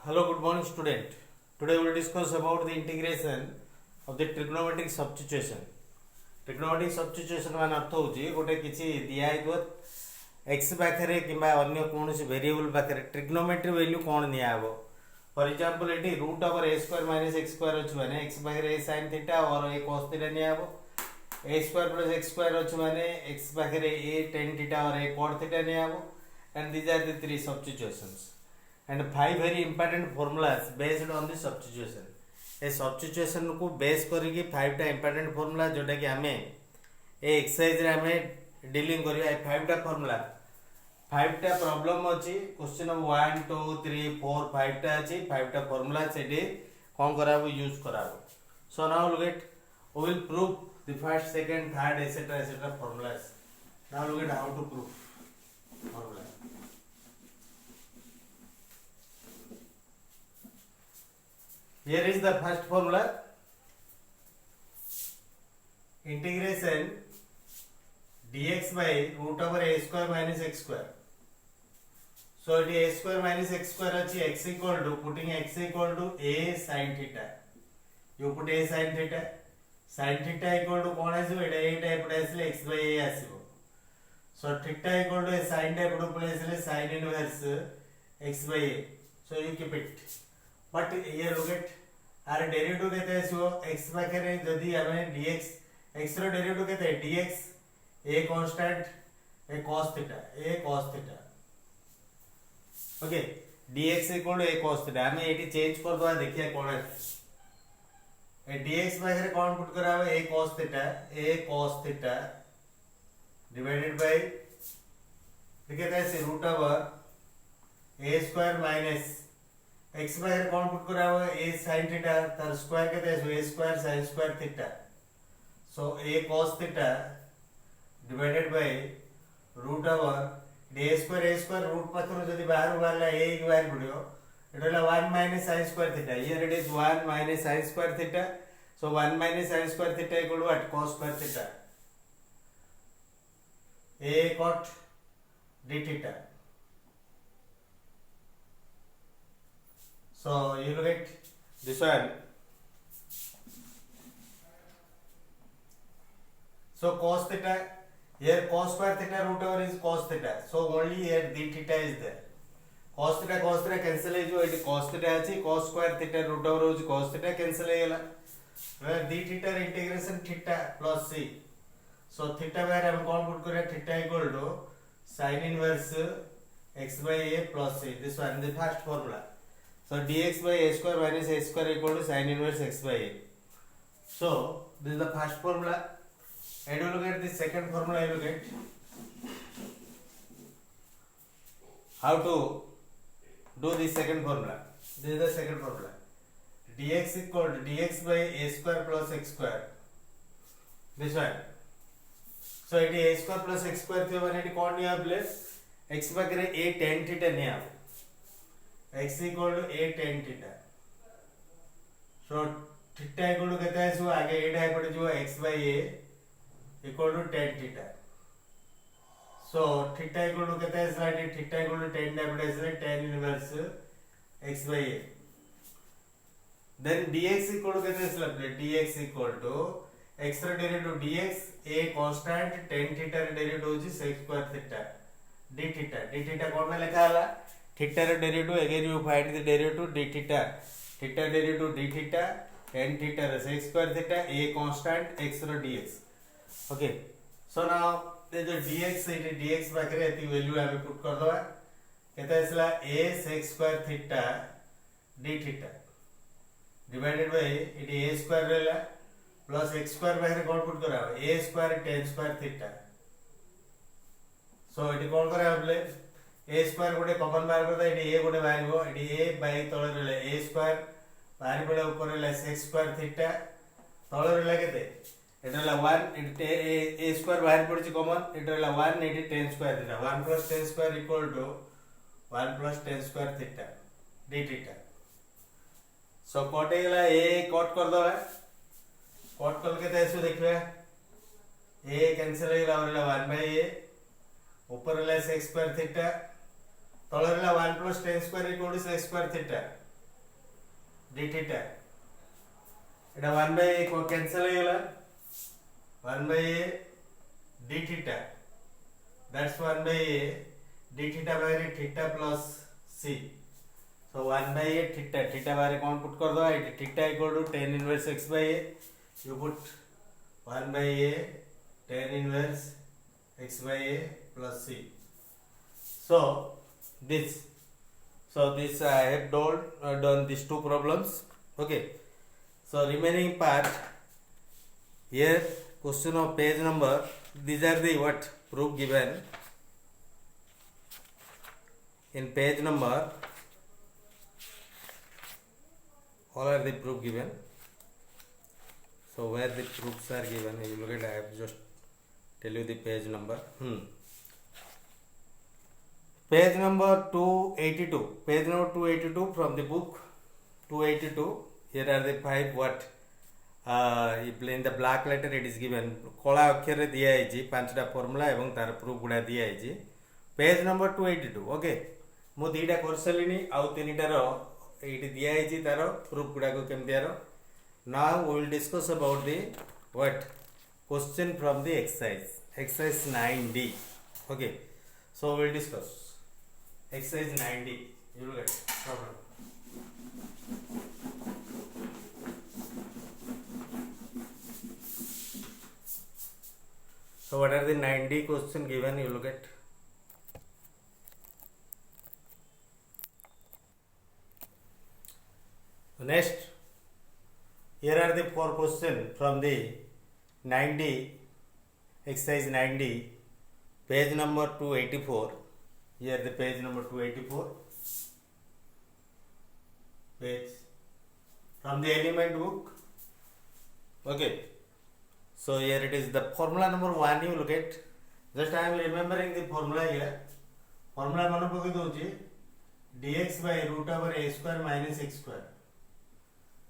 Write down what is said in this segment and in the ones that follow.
Hello, good morning, student. Today we will discuss about the integration of the trigonometric substitution. Trigonometric substitution मान अर्थ होची गोटे किछि दिया हेतु x पाखरे किबा अन्य कोनोसी वेरिएबल पाखरे ट्रिग्नोमेट्री वैल्यू कोन निया हबो. फॉर एग्जांपल एटी root over a square minus x square अछि माने x पाखरे a sin थीटा और a cos थीटा निया हबो. a square plus x square अछि माने x पाखरे a tan थीटा और a cot थीटा निया हबो. And these are the three substitutions. And 5 very important formulas based on the substitution. A substitution को base करिकी 5 टा important formula जोटा कि हमें ए एक्सरसाइज रे हमें डीलिंग करिया 5 टा formula 5 टा प्रॉब्लम अछि क्वेश्चन नंबर 1 2 3 4 5 टा अछि 5 टा formula सेडी कोन कराबो यूज कराबो. So now look at we will prove the first second third etc formulas. Now look at how to prove formula. Here is the first formula, integration dx by root over a square minus x square. So it is a square minus x square achi x equal to putting x equal to a sin theta. You put a sin theta. Sin theta equal to कौन आसीबो एटा a type पडे आसीले x by a आसीबो. So theta equal to a sin type पडे आसीले sin inverse x by a. So you keep it. But here look at आर derivative केते आसीबो x पाखरे जदी हमें dx x रो डेरिवेटिव केते dx a constant a cos theta okay dx equal to a cos theta हमें एटी चेंज कर दवा देखिया कोन ए dx पाखरे कोन पुट कराबो a cos theta divided by केते आसी root over a square minus x बाहर कौन पुट कराबो a sin थीटा तार स्क्वायर केते आसो a square sin square theta. So a cos theta divided by root over a square root पाखरो जदी बाहर बारला a के बाहर पडियो एटला 1 minus sin square theta. Here it is 1 minus sin square theta. So 1 minus sin square theta equal to what cos square theta a cot d theta. So you look at this one. So cos theta, here cos square theta root over is cos theta. So only here d theta is there. Cos theta cancel हो जो eighty cos theta अछि cos square theta root over हो cos theta cancel हो गेला. Where d theta integration theta plus c. So theta बाहर हम कौन put करिया theta equal to sin inverse x by a plus c. This one the first formula. So dx by a square minus a square equal to sin inverse x by a. So this is the first formula. And you look at the second formula. You look at how to do the second formula. This is the second formula. Dx equal to dx by a square plus x square. This one. So it is a square plus x square थे बने it कौन निया plus x बकरे a tan theta निया. x equal to a tan theta. So theta equal to कहता है सो आगे a di पड़े जो x by a equal to tan theta. So theta equal to कहता है slide theta equal to tan डाय पड़े slide tan inverse x by a. Then dx equal to कहता है slide dx equal to x रे derivative dx a constant tan theta रे derivative होची sec square theta d theta कौन में लिखा हला theta रे derivative again you find the derivative d theta derivative d theta tan theta रे sec square theta a constant x रो dx. Okay so now the dx it dx बाकरे एती value हमें पुट कर दवा केता इसला a sec square theta d theta divided by it a square रहला प्लस x स्क्वायर बाहर कौन पुट करा a square tan square theta. So it कौन करा बोले a स्क्वायर गोटे कॉमन बाहर करता इटी a गोटे बाहरबो इटी a बाय तळे रहले a स्क्वायर बाहर पड़े ऊपर रहले sec स्क्वायर थीटा तळे रहले केते एटा रहला 1 इटी a स्क्वायर बाहर पड़छि कॉमन एटा रहला 1 इटी tan square theta 1 + tan square equal to 1 + tan square theta d theta. So cut गेला a कट कर दवा कट कर केते आसो देखबे a कैंसिल हो गेला रहला 1/a ऊपर रहला sec स्क्वायर थीटा तळरला 1 + tan square equal to sec square theta d theta Etah 1 by a को कैंसिल हो गला 1 by a d theta that's 1 by a d theta by theta plus c so 1 by a theta बारे कौन put कर दो it theta equal to tan inverse x by a you put 1 by a tan inverse x by a plus c so this I have done these two problems. Okay, so remaining part here question of page number, these are the what proof given in page number, all are the proof given. So where the proofs are given, you look at, I have just tell you the page number. Page number 282, page number 282 from the book 282. Here are the five what in the black letter it is given कला अक्षर रे दिया है जी पांचटा formula एवं तार proof गुडा दिया है जी page number 282. Okay मु दीटा कर सलिनी आउ तीनटा रो एटी दिया है जी तार प्रूफ गुडा को केम दियारो. Now we will discuss about the what question from the exercise 9D. Okay, so we will discuss exercise 9D. You will get problem. So what are the 9D question given? You look at. Next, here are the four questions from the 9D exercise 9D, page number 284. Here the page number 284 page from the element book. Okay, so here it is the formula number 1. You look at, just I am remembering the formula here. Formula मन पकई दोची dx by root over a square minus x square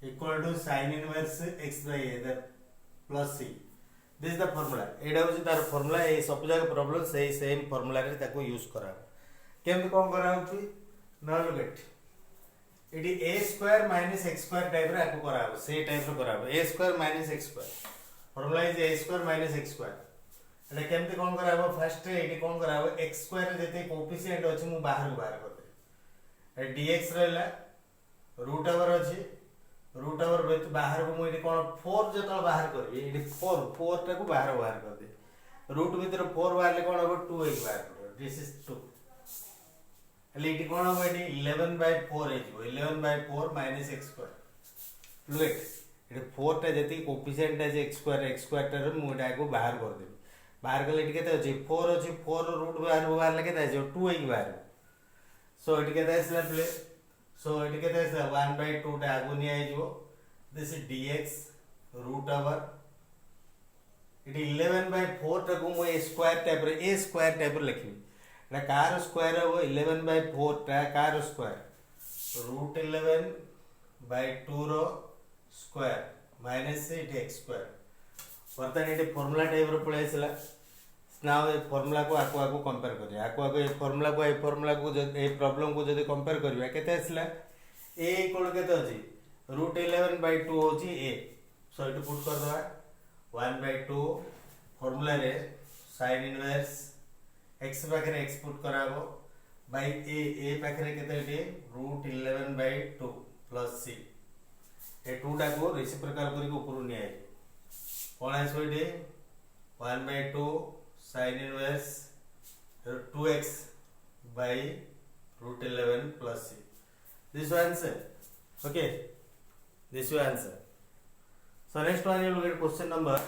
equal to sin inverse x by a the plus c. This is the formula. एटा होची तार formula. ए सब जगह problem सही same formula रे ताको use करा केमति कोन करा होची ना look at ED a square minus x square type रे आको करा हो से टाइप रे करा हो a square minus x square formula is a square minus x square. एटा केमति कोन करा हो फर्स्ट एडी कोन करा हो x square रे जते कोएफिशिएंट अछि मु बाहर कर दे ए dx रहला रूट ओवर अछि रूट ओवर विथ बाहर को मुई कोन 4 जतल बाहर करबी एडी 4 टा को बाहर कर दे रूट भीतर 4 बाहर ले कोन हो 2 एक बाहर कर दिस इज 2 एली इटी कोन हो एडी 11/4 हे जो 11/4 minus x square लुक एडी 4 टा जति कोएफिशिएंट है x square टा रो मुई को बाहर कर दे बाहर कले इटी केते अछि 4 अछि 4 रूट बाहर ले केते अछि 2 एक बाहर सो इटी केते आसला play so it get as 1/2 टा आगु नि आइ जो this is dx root over it 11/4 टा को मो स्क्वायर टाइप रे लिखबी एटा कार स्क्वायर हो 11/4 टा कार स्क्वायर रूट 11/2 रो square minus it x square वर्तन इट फार्मूला टाइप रो पळेसला नाउ ए फार्मूला को आको कंपेयर करिया आको ए फार्मूला को ए प्रॉब्लम को जदी कंपेयर करिया केते आसला a इक्वल केते अछि रूट 11/2 होछि a सो इट पुट कर दवा 1/2 फार्मूला रे sin इनवर्स x पाखरे x पुट कराबो बाय a पाखरे केते इटे रूट 11/2 प्लस c ए 2 टा को रेसिप्रोकल करी को ऊपर नि आइ कोन आइसो इटे 1/2 sin inverse 2x by root 11 plus c. This is answer. Okay, this is answer. So next one you look at question number.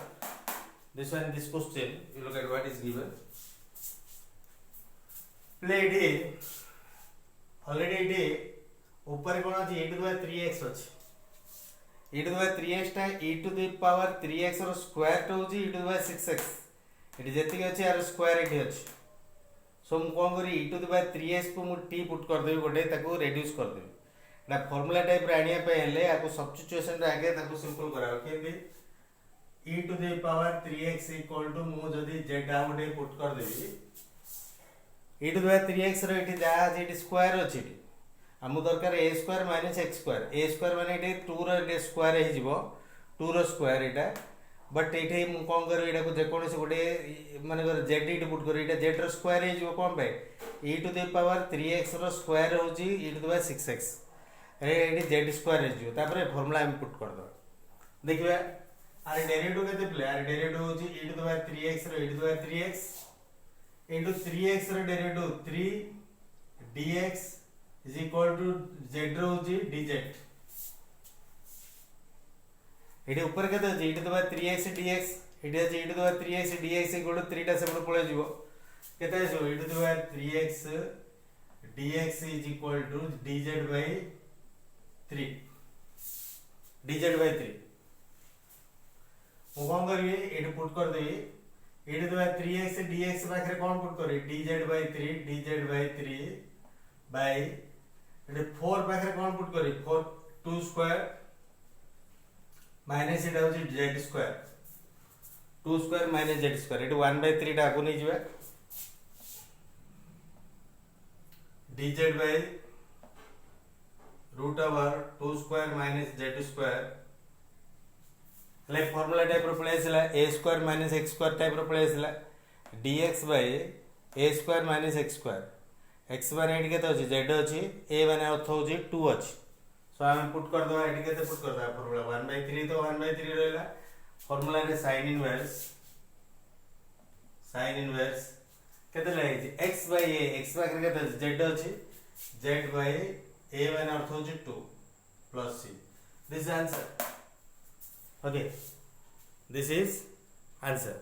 This question you look at what is given. Play it. Already it ऊपर कोन अछि e to the 3x अछि e to the 3x टा e to the power 3x रो square तो होछि e to the 6x it जेति अछि are square it अछि सो मु कोन करी e to the 3x को मु t पुट कर देबी गोटे ताको रिड्यूस कर देबी ना फार्मूला टाइप रे आनिया पे हेले आको सब्स्टिट्यूशन रे आगे ताको सिंपल कराओ केबी e to the power 3x equal to मु जदी z आउटे पुट कर देबी e to the 3x रो इट जा जे स्क्वायर अछि आमु दरकार a square minus x square a square माने ये 2 रो स्क्वायर हो जीवो 2 रो स्क्वायर एटा बट ये मु कौन कर एटा को जेकोसी गोटे माने जेड इट पुट कर एटा जेड रो स्क्वायर हो जीवो कोन पे e to the power 3x रो स्क्वायर होची e to the power 6x अरे ये जेड स्क्वायर हो जीवो तापर फार्मूला हम पुट कर दो देखिबा अरे डेरिवेटिव केते प्ले अरे डेरिवेटिव होची e to the power 3x रो e to the power 3x into 3x रो derivative 3 dx is equal to z रो होची dz एटी ऊपर केते होची e to the power 3x dx एटी होची e to the power 3x dx equal to 3 टा सेपट पळे जीवो केते आसो e to the power 3x dx is equal to dz by 3 dz by 3 मु कोन करबी एटी पुट कर देबी e to the power 3x dx पाखरे कोन पुट करी dz by 3 by एटी 4 पाखरे कोन पुट करी 4 2 स्क्वायर माइनस एटा होची z square 2 square minus z square eighty 1 by 3 टा को नै जिवे dz by root over 2 square minus z square ले फार्मूला टाइप रो पळेसला a square minus x square type रो पळेसला dx by a square minus x square x माने एटी केते अछि z अछि a माने अर्थ होछि 2 अछि सो हम पुट कर दवा एटी केते पुट कर दवा फार्मूला 1 by 3 तो 1 by 3 रहला फार्मूला रे sin इनवर्स केते लागै छी x by a x Bakre केते z अछि z by a माने अर्थ होछि 2 plus c this is answer okay this is answer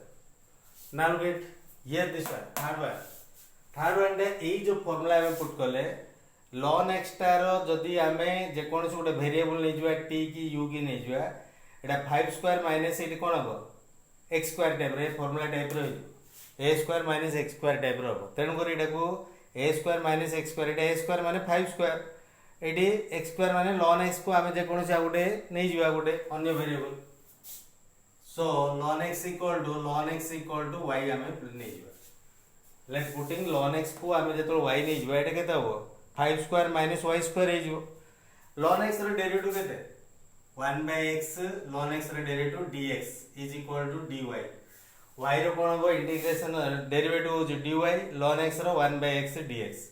now get here this one de ei jo formula हम पुट करले ln x रो जदी हमें जे कोन से गोटे वेरिएबल नै जुआ t की u की नै जुआ एटा 5 स्क्वायर माइनस एटी कोन हो x स्क्वायर टाइप रे फार्मूला टाइप रो a square minus x square type रो तेन कर एटा को a square minus x square एटा a स्क्वायर माने 5 स्क्वायर एटी x स्क्वायर माने ln x को हमें जे कोन से गोटे नै जुआ गोटे अन्य variable so ln x equal to y हमें नै जुआ लेट पुटिंग ln x को हमें जेतो y नै जुआ एटा केता हो 5 स्क्वायर माइनस y स्क्वायर हे जो ln x रो डेरिवेटिव केते 1 by x ln x रो derivative dx is equal to dy y रो कोन हो इंटीग्रेशन डेरिवेटिव हो dy ln x रो 1 by x dx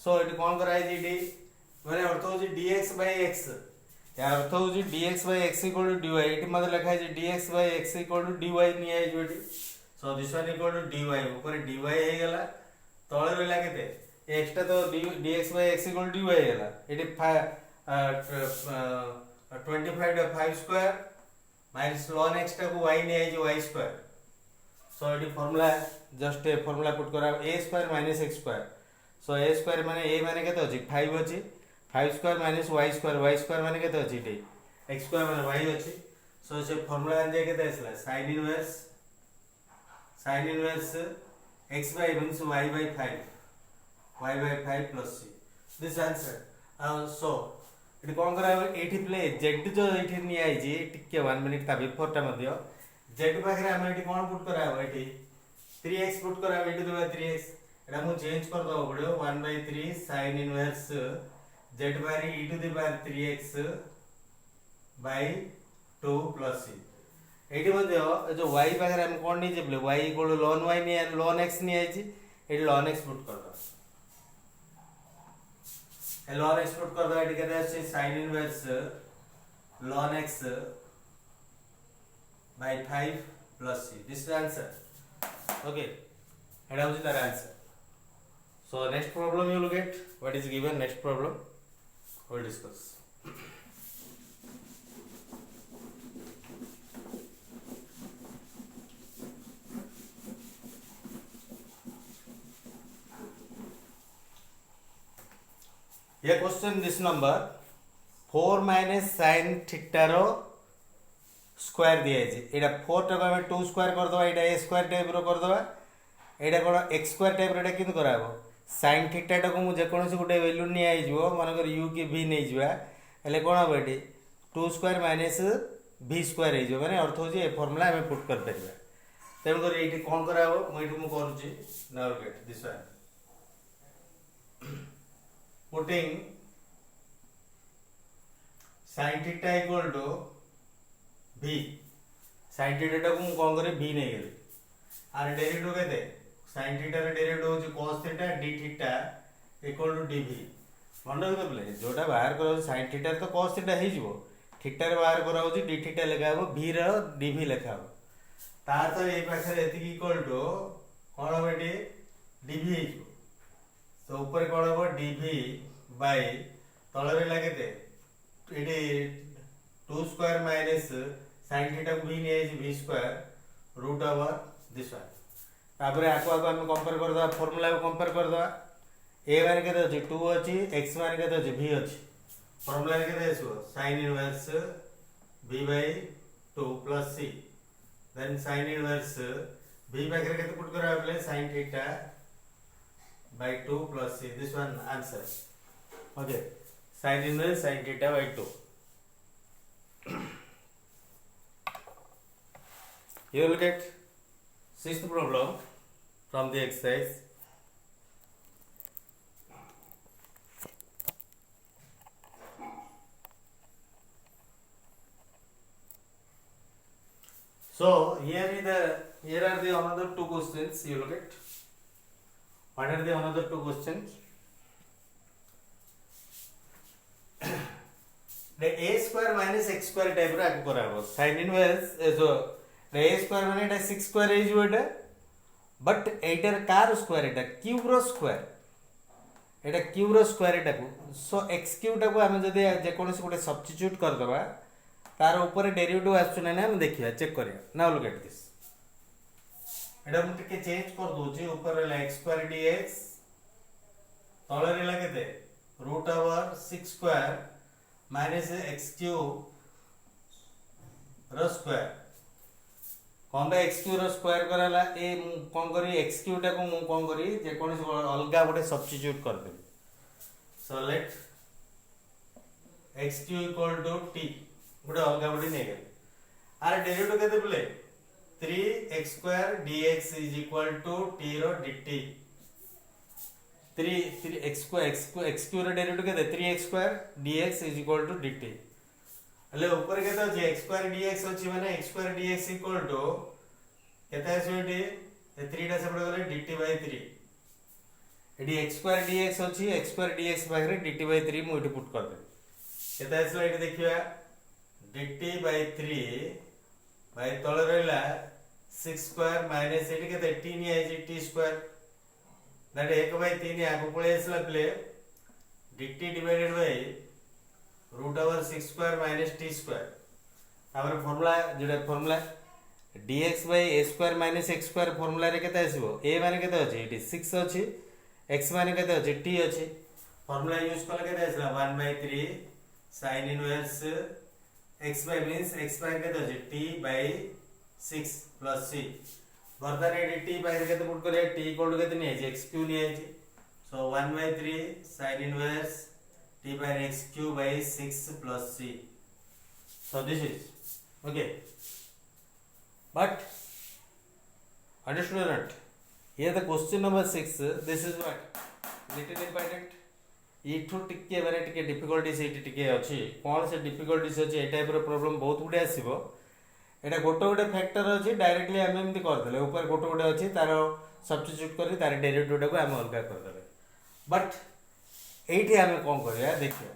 सो एटी कोन कराय जी डी माने अर्थ हो dx by x यार अर्थ हो dx by x equal to dy eighty मतलब लिखा है dx by x equal to dy नि आइ जो एटी so this one equal to dy ऊपर dy हे गेला तळे रहला केते x टा तो dx by x equal to dy हे गेला eighty 25 5 square minus ln x टा को y नि आइ जो y square so eighty formula just formula put करा a square minus x square so a square माने a माने केते अछि 5 अछि 5 स्क्वायर माइनस y स्क्वायर माने केते अछि इटे x स्क्वायर माने y अछि सो से फार्मूला आन जे केते आसला sin inverse x by means y by 5 plus c this answer so it कोन करा एठी प्ले z जो एठी नि आइ जे टिके 1 मिनिट ता बिफोर टा मध्य z पाखरे हम एठी कोन पुट करा एठी 3x पुट करा एठी तो 3x एटा मु चेंज कर दो पड़ो 1 by 3 sin inverse z bar e to the power 3x by 2 plus c एठी मध्ये जो y पाखरे हम कोन नि जेबले y equal to ln y नि ln x नि आइ छी एठी ln x पुट कर दो ln x पुट कर दो एठी केते आछे sin inverse ln x by 5 plus c this is the answer okay एटा होची तार answer so next problem you will get what is given next problem we'll discuss ये question this number 4 minus sin theta रो square दिया है एटा 4 टा हम 2 square कर दवा एटा a स्क्वायर टाइप रो कर दवा एटा कोन x स्क्वायर टाइप रो एटा किन कराबो sin थीटा टा को मु जे कोन से गुटे वैल्यू नि आइ जबो माने कर u की v नै जबा एले कोन हो एटी 2 स्क्वायर माइनस v स्क्वायर हे जो माने अर्थ हो जे ए फार्मूला हम पुट कर परबा तेन कर एटी कोन कराबो मु एटी मु करूची now get this one putting sin theta equal to v sin theta को मु कोन करे v नै गेली आर डेरिवेटिव केते sin थीटा रे डेरिवेटिव होची cos theta d theta equal to dv मन रखले जोटा बाहर करा sin थीटा तो cos थीटा हे जिवो थीटा रे बाहर करा होची d थीटा लिखा हो v रो dv लिखा हो तार तो ए पाखरे एति इक्वल टू कोन बेटी dv हे जिवो तो ऊपर कोन हो dv बाय तळे रे लागेते एटी 2 स्क्वायर माइनस sin थीटा को v ने v square root over this one तापर आको आको हम कंपेयर कर दो फार्मूला को कंपेयर कर दो a मान के अछि 2 अछि x मान के अछि v अछि फार्मूला के देसो sin inverse v by 2 plus c then sin inverse v by के पुट करा पले sin theta by 2 plus c this one answer okay sin inverse sin theta by 2 you will get sixth problem from the exercise so here are the another two questions you look at what are the another two questions the a square minus x square type रा को कराबो sin inverse so the a square माने एटा 6 square हे जिवो एटा but एटार car square एटा cube रो square एटा cube रो square एटा को सो x cube टा को हम जदि जे कोनोसी गोटे सब्स्टिट्यूट कर दबा तार ऊपर डेरिवेटिव आछुन ना हम देखिया चेक करिया नाउ लुक एट दिस एटा हम टिके चेंज कर दोची ऊपर रे x स्क्वायर dx तळे रे लागेते root over 6 square minus x cube रो स्क्वायर कोन बे x क्यूब रो स्क्वायर कराला ए कोन करी x क्यूब टा को मु कोन करी जे कोनोसी अलगा गोटे सब्स्टिट्यूट कर दे so let x cube equal to t गोटे अलगा गोटे नै गेल आर डेरिवेटिव केते बोले 3x square dx is equal to t रो dt 3x क्यूब रो डेरिवेटिव केते 3x square dx is equal to dt हले ऊपर केते अछि x स्क्वायर dx अछि माने x square dx equal to केते अछि एटी ए 3 टा सेपरेट गले dt बाय 3 एटी x स्क्वायर dx अछि x स्क्वायर dx बाहर dt बाय 3 मु एटी पुट कर दे केते अछि एटी देखिबा dt बाय 3 बाय तळे रहला 6 स्क्वायर माइनस एटी केते t नि आइ t स्क्वायर दैट 1 बाय 3 आगु पळे आसला प्ले dt divided by root over 6 square minus t square तापर फार्मूला जेटा formula dx by a square minus x square formula रे केते आसीबो a माने केते अछि एटी 6 अछि x माने केते अछि t अछि फार्मूला यूज करले केते आसला 1 by 3 sin inverse x by means x by केते अछि t by 6 plus c बर्तन एटी t by केते पुट करे t इक्वल टू केते नि अछि x क्यूब नि अछि सो 1 by 3 sin inverse t by x cube by 6 plus c so this is okay but understood or not here the question number 6 this is what little important इठु टिके माने टिके difficulties eighty टिके अछि कोन से difficulties अछि ए type रो problem बहुत गुडे आसीबो एटा गोटे गोटे फैक्टर अछि डायरेक्टली हम एमति कर देले ऊपर गोटे गोटे अछि तारो सब्स्टिट्यूट करी तार डेरिवेटिव को हम अलगा कर देले बट एठी हमें कोन करिया देखियो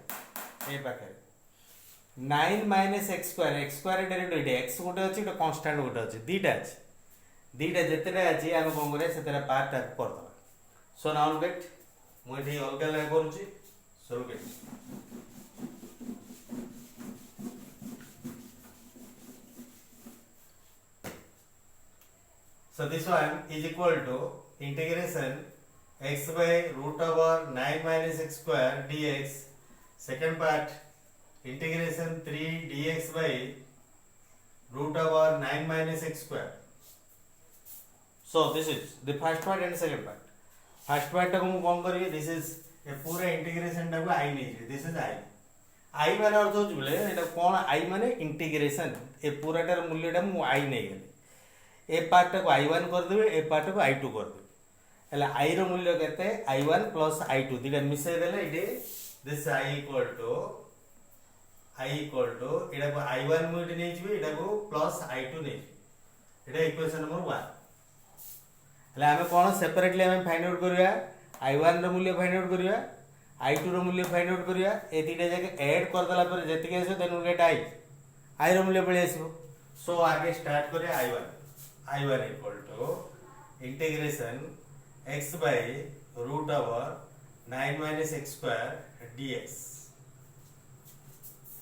ए पाखे 9 minus x square derivative x गोटे अछि तो कांस्टेंट गोटे अछि दीटा जेतेटा अछि हम कोन करिया सेतेरा पार्ट कर दबा सो नाउ गेट मु एठी अलगा लगा करूची सो gate so this one is equal to integration x by root over 9 minus x square dx second part integration 3 dx by root over 9 minus x square so this is the first part and second part first part ta ko kon kari this is a pura integration ta ko I nei this is I माने अर्थ हो जुले एटा कोन I माने integration ए पूरा टार मूल्य टा मु I nei गेले ए part को I1 कर देबे ए पार्ट को I2 कर देबे एला I रो मूल्य केते I1 plus I2 दिले मिसे देले इडे this I equal to I equal to एटा को I1 मु इटे नै जिबे एटा को प्लस I2 नै एटा इक्वेशन नंबर 1 हला हमें कोन सेपरेटली हमें फाइंड आउट करिया I1 रो मूल्य फाइंड आउट करिया I2 रो मूल्य फाइंड आउट करिया ए तीटा जाके ऐड कर देला पर जति के आसे देन गेट I रो मूल्य पळे आसीबो सो आगे स्टार्ट करिया I1 equal to integration x by root over 9 minus x square dx.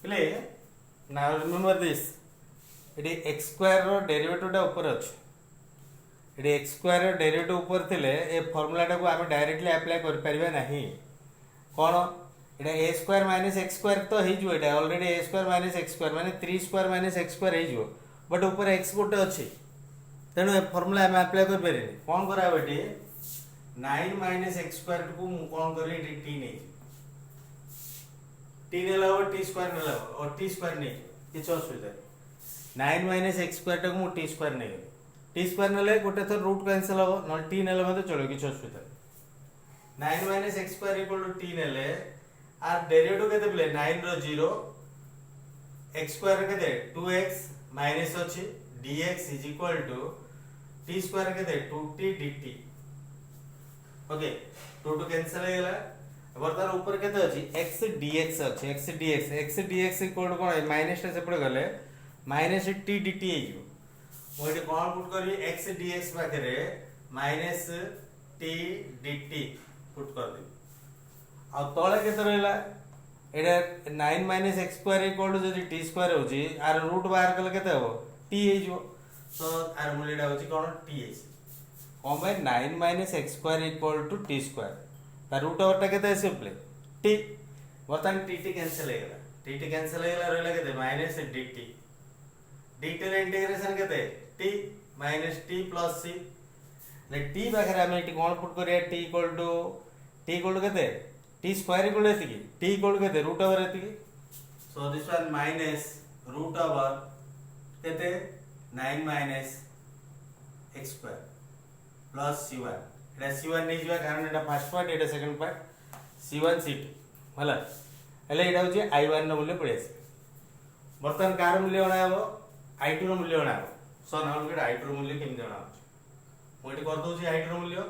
Clear? Now remember this. It is x square रो डेरिवेटिव टा ऊपर अछि. It is x square रो डेरिवेटिव ऊपर थिले ए फार्मूला टा को हम डायरेक्टली अप्लाई कर परिबा नाही. कोन एटा a square minus x square तो हे जो एटा already a square minus x square माने 3 square minus x square हे जो बट ऊपर x गोटे अछि. तेनो ए फार्मूला हम अप्लाई कर परिबे. कोन करा बेटी 9 minus x square को मु कोन करी t नै t नेला हो t स्क्वायर नेला हो और t स्क्वायर नै किछ असुविधा 9 minus x square टाको मु t स्क्वायर नै t स्क्वायर नेले गोटे थर रूट कैंसिल हो न t नेले मते चलो किछ असुविधा 9 minus x square equal to t नेले आर डेरिवेटिव केते बोले 9 रो 0 x स्क्वायर केते 2x माइनस अछि dx is equal to t square केते 2t dt ओके 2 कैंसिल हो गेला वर्तमान ऊपर केते अछि x dx अछि x dx इक्वल टू कोन माइनस टा सेपड़ गले माइनस t dt हे जो मोइटे कोन पुट करी x dx बाकरे माइनस t dt पुट कर दे आ तळे केते रहला एटा 9 minus x square equal to जदी t स्क्वायर होजी आर रूट बाहर कले केते हो t हे जो सो आर मूल्यटा होची कोन t हे कोन by 9 minus x square equal to t square ता रूट ओवर टा केते सिंपल t वर्तमान t कैंसिल हो गेला t कैंसिल हो गेला रहला केते माइनस dt dt रे इंटीग्रेशन केते t minus t plus c ले t बाखरे हम एटी कोन पुट करिया t इक्वल टू केते t स्क्वायर इक्वल एति की t इक्वल टू केते रूट ओवर एति की so this one minus root over केते 9 minus x square plus c1 एटा c1 नै जिवा कारण एटा फर्स्ट पार्ट एटा सेकंड पार्ट c1 c2 हला हले एटा होची i1 नो मूल्य पड़े वर्तमान कार मूल्य बनाबो i2 रो मूल्य बनाबो सो नाउ गेट i2 रो मूल्य केम जणाबो मोइटे कर दोची i2 रो मूल्य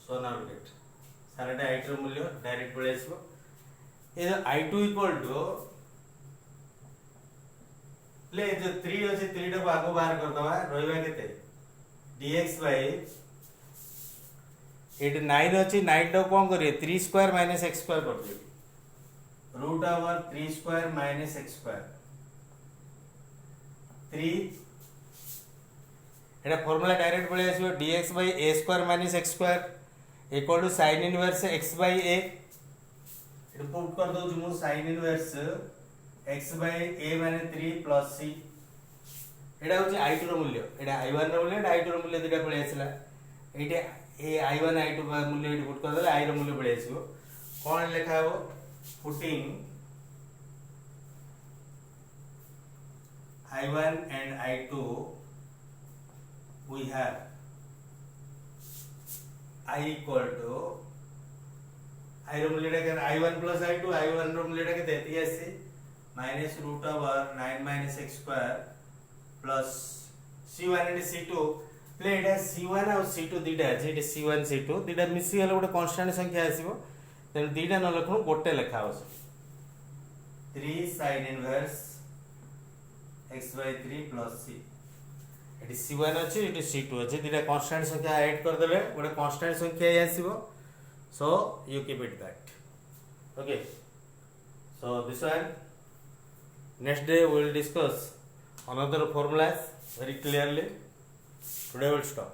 सो नाउ गेट साराटा i2 रो मूल्य डायरेक्ट पड़े आसीबो ए i2 इक्वल टू ले जो 3 अछि 3 टा को आगो बाहर कर दवा रहइबा केते dx बाय 9 अच्छी 9 टा कौन करिए 3 स्क्वायर माइनस x स्क्वायर कर दिए root over 3 square minus x square 3 एटा फार्मूला डायरेक्ट पळे आसीबो dx by a square minus x square equal to sin inverse x by a एटा पुट कर दो जु sin inverse x by a माने 3 प्लस c एटा होची i2 रो मूल्य एटा i1 रो मूल्य एटा i2 रो मूल्य दिटा पळे आसीला एटा ए I1 I2 मूल्य एटी पुट कर देले I रो मूल्य पड़े आसीबो कोन लिखा हो putting I1 and I2 we have I equal to I रो मूल्य टा I1 plus I2 I1 रो मूल्य टा केते 83 minus root over 9 minus x square plus c1 and c2 play Etah c1 और c2 दिटा अछि एटा c1 c2 दिटा मिसी गेले गोटे कांस्टेंट संख्या आसीबो तेन दिटा न लखनु गोटे लेखा आसी 3 sin inverse x by 3 plus c eighty c1 अछि एटी c2 अछि दिटा कांस्टेंट संख्या ऐड कर देले गोटे कांस्टेंट संख्या आसीबो so you keep it that okay so this one next day we will discuss another formulas very clearly. Today we'll stop.